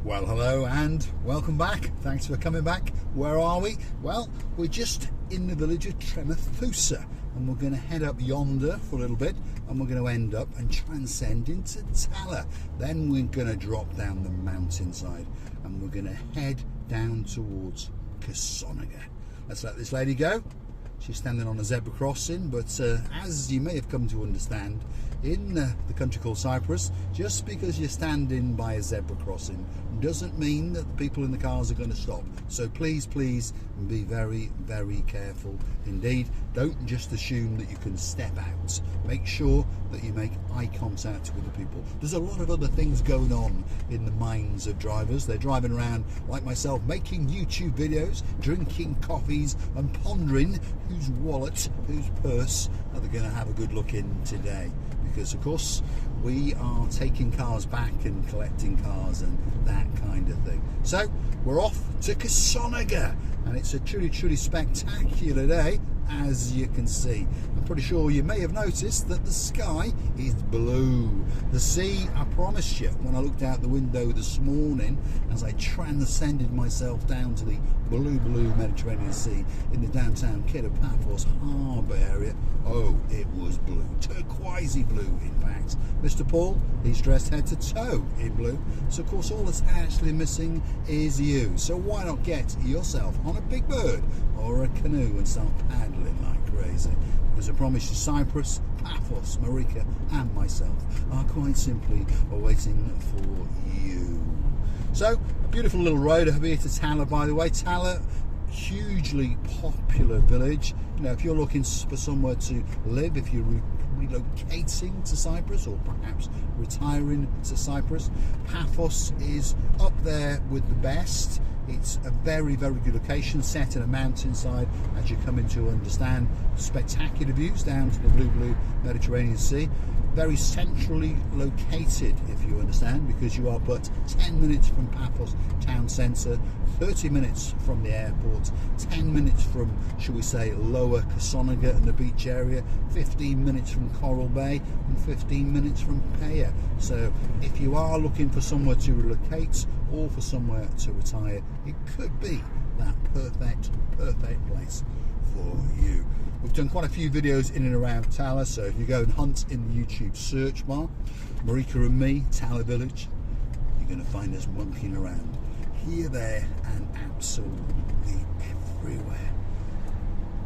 Well, hello and welcome back. Thanks for coming back. Where are we? Well, we're just in the village of Paphos, and we're going to head up yonder for a little bit, and we're going to end up and transcend into Tala. Then we're going to drop down the mountainside and we're going to head down towards Cassoniga. Let's let this lady go. She's standing on a zebra crossing, but as you may have come to understand, in the country called Cyprus, just because you're standing by a zebra crossing doesn't mean that the people in the cars are going to stop. So please be very, very careful indeed. Don't just assume that you can step out. Make sure that you make eye contact with the people. There's a lot of other things going on in the minds of drivers. They're driving around like myself, making YouTube videos, drinking coffees and pondering whose wallet, whose purse are they going to have a good look in today. Because of course we are taking cars back and collecting cars and that kind of thing. So we're off to Cassoniga, and it's a truly spectacular day, as you can see. I'm pretty sure you may have noticed that the sky is blue. The sea, I promised you, when I looked out the window this morning as I transcended myself down to the blue Mediterranean Sea in the downtown Paphos harbour area, oh, it was blue, turquoisey blue in fact. Mr. Paul, he's dressed head to toe in blue, so of course all that's actually missing is you. So why not get yourself on a big bird or a canoe and start paddling like crazy? Because I promise you, Cyprus, Paphos, Marika and myself are quite simply waiting for you. So, a beautiful little road over here to Tala, by the way. Tala, hugely popular village. You know, if you're looking for somewhere to live, if you're relocating to Cyprus or perhaps retiring to Cyprus, Paphos is up there with the best. It's a very good location, set in a mountainside, as you come in to understand. Spectacular views down to the blue Mediterranean Sea. Very centrally located, if you understand, because you are but 10 minutes from Paphos town centre, 30 minutes from the airport, 10 minutes from, shall we say, lower Cassoniga and the beach area, 15 minutes from Coral Bay and 15 minutes from Peyia. So if you are looking for somewhere to relocate or for somewhere to retire, it could be that perfect place for you. We've done quite a few videos in and around Tala, so if you go and hunt in the YouTube search bar, Marika and me, Tala Village, you're going to find us monkeying around here, there and absolutely everywhere.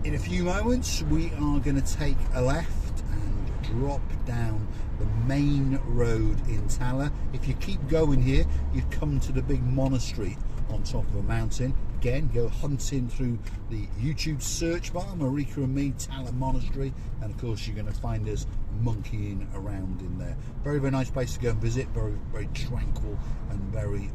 In a few moments we are going to take a left and drop down the main road in Tala. If you keep going here, you come to the big monastery on top of a mountain. Again, go hunting through the YouTube search bar, Marika and me, Tala Monastery, and of course you're going to find us monkeying around in there. Very nice place to go and visit, very tranquil and very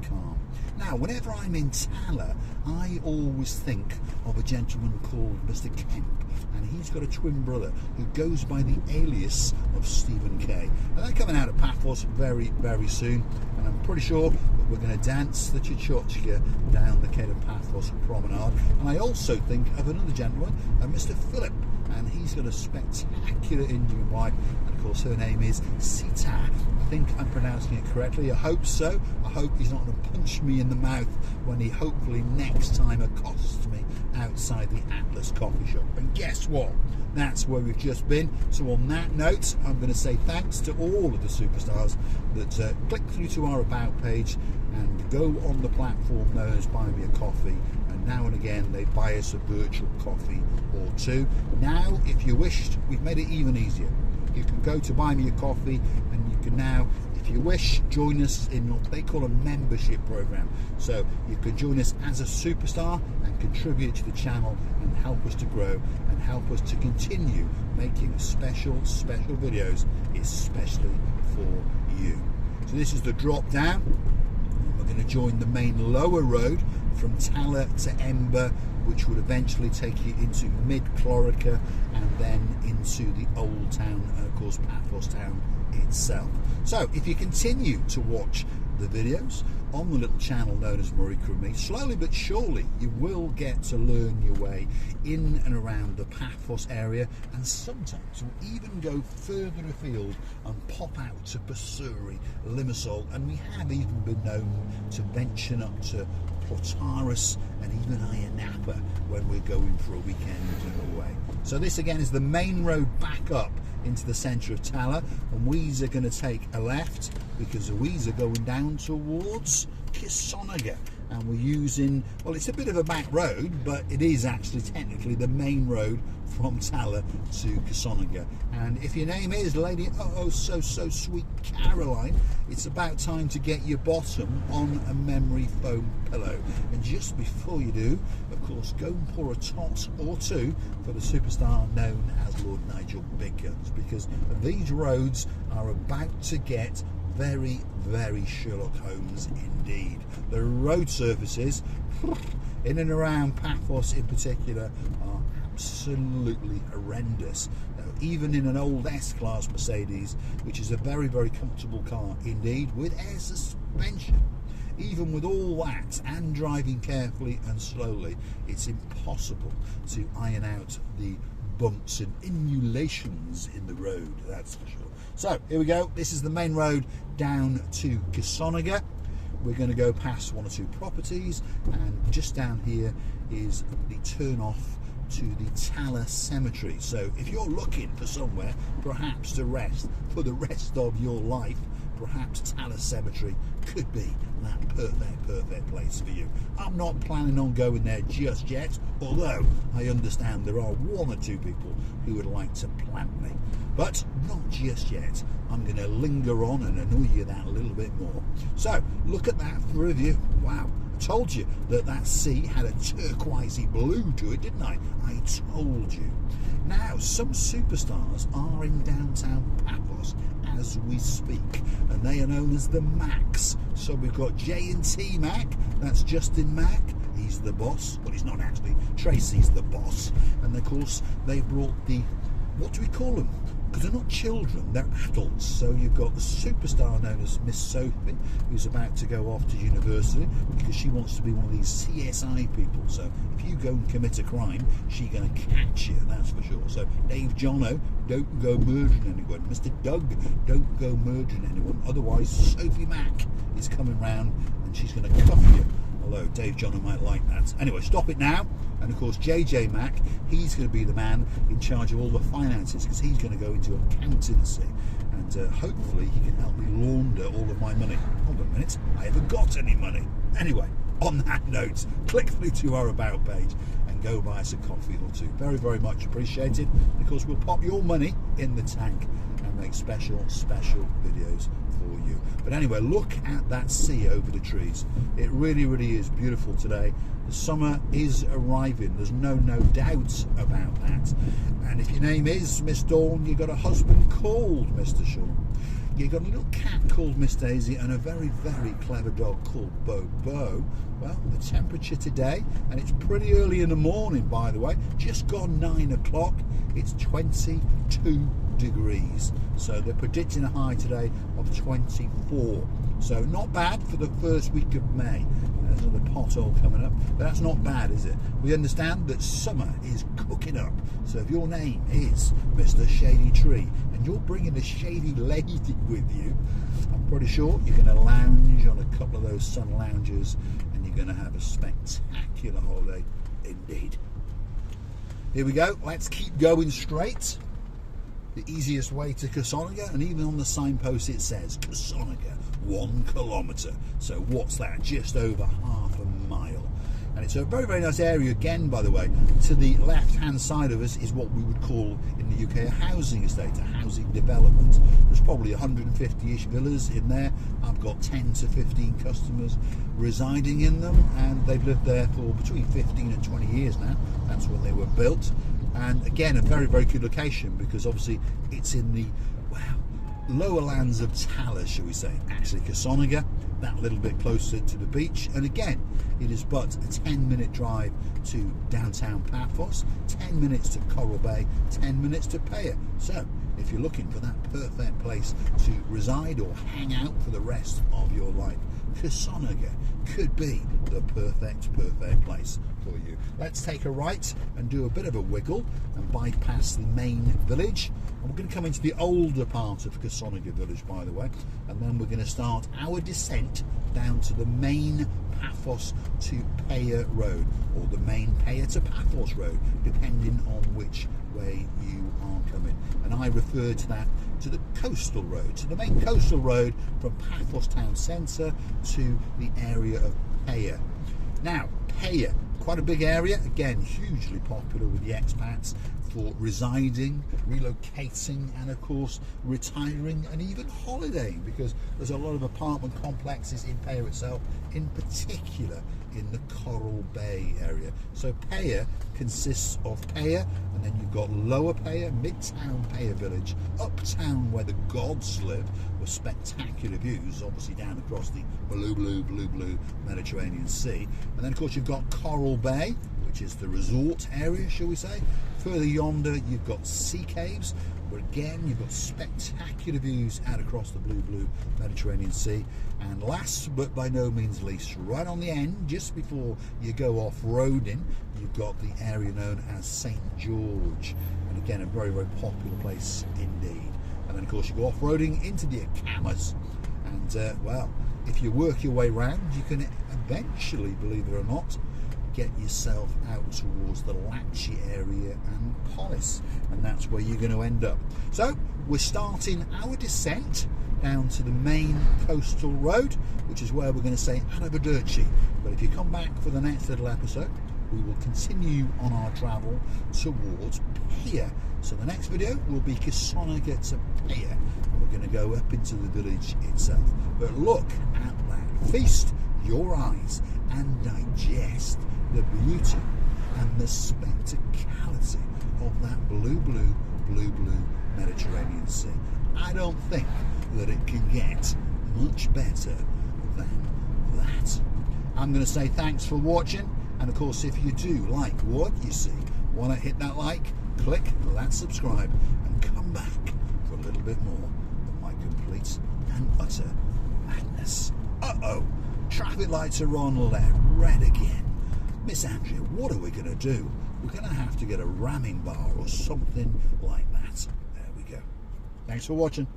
calm. Now, whenever I'm in Tala, I always think of a gentleman called Mr. Kemp, and he's got a twin brother who goes by the alias of Stephen K. And they're coming out of Paphos very soon, and I'm pretty sure that we're going to dance the Chichochka down the Paphos promenade. And I also think of another gentleman, Mr. Philip, and he's got a spectacular Indian wife, and of course her name is Sita. I think I'm pronouncing it correctly. I hope so. I hope he's not going to punch me in the mouth when he hopefully next time accosts me outside the Atlas coffee shop. And guess what? That's where we've just been. So on that note, I'm going to say thanks to all of the superstars that click through to our About page and go on the platform known as Buy Me a Coffee, and now and again they buy us a virtual coffee or two. Now, if you wished, we've made it even easier. You can go to Buy Me a Coffee, and you can now, if you wish, join us in what they call a membership program. So you can join us as a superstar and contribute to the channel and help us to grow and help us to continue making special videos, especially for you. So this is the drop down. We're going to join the main lower road from Tala to Ember, which would eventually take you into mid-Chlorica and then into the old town and of course Paphos town itself. So if you continue to watch the videos, on the little channel known as Murray Crummy. Slowly but surely you will get to learn your way in and around the Paphos area, and sometimes we'll even go further afield and pop out to Basuri, Limassol, and we have even been known to venture up to Plotaris and even Ayia Napa when we're going for a weekend away. So this again is the main road back up into the centre of Tala, and we are going to take a left because we are going down towards Kisonaga, and we're using, well, it's a bit of a back road, but it is actually technically the main road from Tala to Kisonaga. And if your name is Lady so sweet Caroline, it's about time to get your bottom on a memory foam pillow. And just before you do, of course, go and pour a tot or two for the superstar known as Lord Nigel Big Guns, because these roads are about to get very, very Sherlock Holmes indeed. The road surfaces in and around Paphos in particular are absolutely horrendous. Now, even in an old S-Class Mercedes, which is a very, very comfortable car indeed, with air suspension, even with all that and driving carefully and slowly, it's impossible to iron out the bumps and undulations in the road, that's for sure. So here we go, this is the main road down to Kisonaga. We're going to go past one or two properties, and just down here is the turn off to the Tala Cemetery. So if you're looking for somewhere perhaps to rest for the rest of your life, perhaps Tala Cemetery could be that perfect place for you. I'm not planning on going there just yet, although I understand there are one or two people who would like to plant me, but not just yet. I'm going to linger on and annoy you that a little bit more. So look at that for review. Wow, I told you that sea had a turquoisey blue to it, didn't I? I told you. Now, some superstars are in downtown Paphos as we speak, and they are known as the Macs. So we've got J&T Mac, that's Justin Mac, he's the boss. Well, he's not actually, Tracy's the boss. And of course they brought the, what do we call them? Because they're not children, they're adults. So you've got the superstar known as Miss Sophie, who's about to go off to university because she wants to be one of these CSI people. So if you go and commit a crime, she's going to catch you, that's for sure. So Dave Jono, don't go murdering anyone. Mr. Doug, don't go murdering anyone. Otherwise, Sophie Mac is coming round and she's going to cuff you. Although Dave Jono might like that. Anyway, stop it now. And of course, JJ Mac, he's going to be the man in charge of all the finances, because he's going to go into accountancy, and hopefully he can help me launder all of my money. Hold on a minute, I haven't got any money. Anyway, on that note, click through to our About page and go buy us a coffee or two. Very, very much appreciated. And of course, we'll pop your money in the tank and make special videos for you. But anyway, look at that sea over the trees. It really, really is beautiful today. The summer is arriving, there's no doubt about that. And if your name is Miss Dawn, you've got a husband called Mr. Sean. You've got a little cat called Miss Daisy and a very, very clever dog called Bobo. Well, the temperature today, and it's pretty early in the morning, by the way, just gone 9 o'clock, it's 22 degrees. So they're predicting a high today of 24. So not bad for the first week of May. There's another pothole coming up, but that's not bad, is it? We understand that summer is cooking up. So if your name is Mr. Shady Tree and you're bringing a shady lady with you, I'm pretty sure you're going to lounge on a couple of those sun loungers and you're going to have a spectacular holiday indeed. Here we go, let's keep going straight. The easiest way to Kisonaga, and even on the signpost it says Kisonaga 1 kilometre. So what's that? Just over half a mile. And it's a very, very nice area again, by the way. To the left hand side of us is what we would call in the UK a housing estate, a housing development. There's probably 150-ish villas in there. I've got 10 to 15 customers residing in them, and they've lived there for between 15 and 20 years now. That's when they were built. And again, a very, very good location, because obviously it's in the, well, lower lands of Tala, shall we say. Actually, Kisonaga, that little bit closer to the beach. And again, it is but a 10-minute drive to downtown Paphos, 10 minutes to Coral Bay, 10 minutes to Peyia. So if you're looking for that perfect place to reside or hang out for the rest of your life, Kosonaga could be the perfect place for you. Let's take a right and do a bit of a wiggle and bypass the main village, and we're going to come into the older part of Kosonaga village, by the way, and then we're going to start our descent down to the main Paphos to Peyia road, or the main Peyia to Paphos road, depending on which way you are coming. And I refer to that to the coastal road, to the main coastal road from Paphos town centre to the area of Peyia. Now, Peyia, quite a big area, again hugely popular with the expats for residing, relocating, and of course retiring and even holidaying, because there's a lot of apartment complexes in Peyia itself, in particular in the Coral Bay area. So Peyia consists of Peyia, and then you've got Lower Peyia, Midtown Peyia Village, Uptown where the gods live, with spectacular views obviously down across the blue Mediterranean Sea. And then of course you've got Coral Bay, which is the resort area, shall we say. Further yonder you've got Sea Caves, where again you've got spectacular views out across the blue Mediterranean Sea. And last but by no means least, right on the end, just before you go off-roading, you've got the area known as St. George, and again a very popular place indeed. And then of course you go off-roading into the Acamas, and well, if you work your way round, you can eventually, believe it or not, get yourself out towards the Latchi area and Polis, and that's where you're going to end up. So we're starting our descent down to the main coastal road, which is where we're going to say arrivederci. But if you come back for the next little episode, we will continue on our travel towards Peyia. So the next video will be Kosonaga to Peyia, and we're going to go up into the village itself. But look at that, feast your eyes and digest the beauty and the spectacality of that blue Mediterranean Sea. I don't think that it can get much better than that. I'm going to say thanks for watching, and of course if you do like what you see, why not hit that like, click that subscribe, and come back for a little bit more of my complete and utter madness. Traffic lights are on left, red again. Miss Andrea, what are we going to do? We're going to have to get a ramming bar or something like that. There we go. Thanks for watching.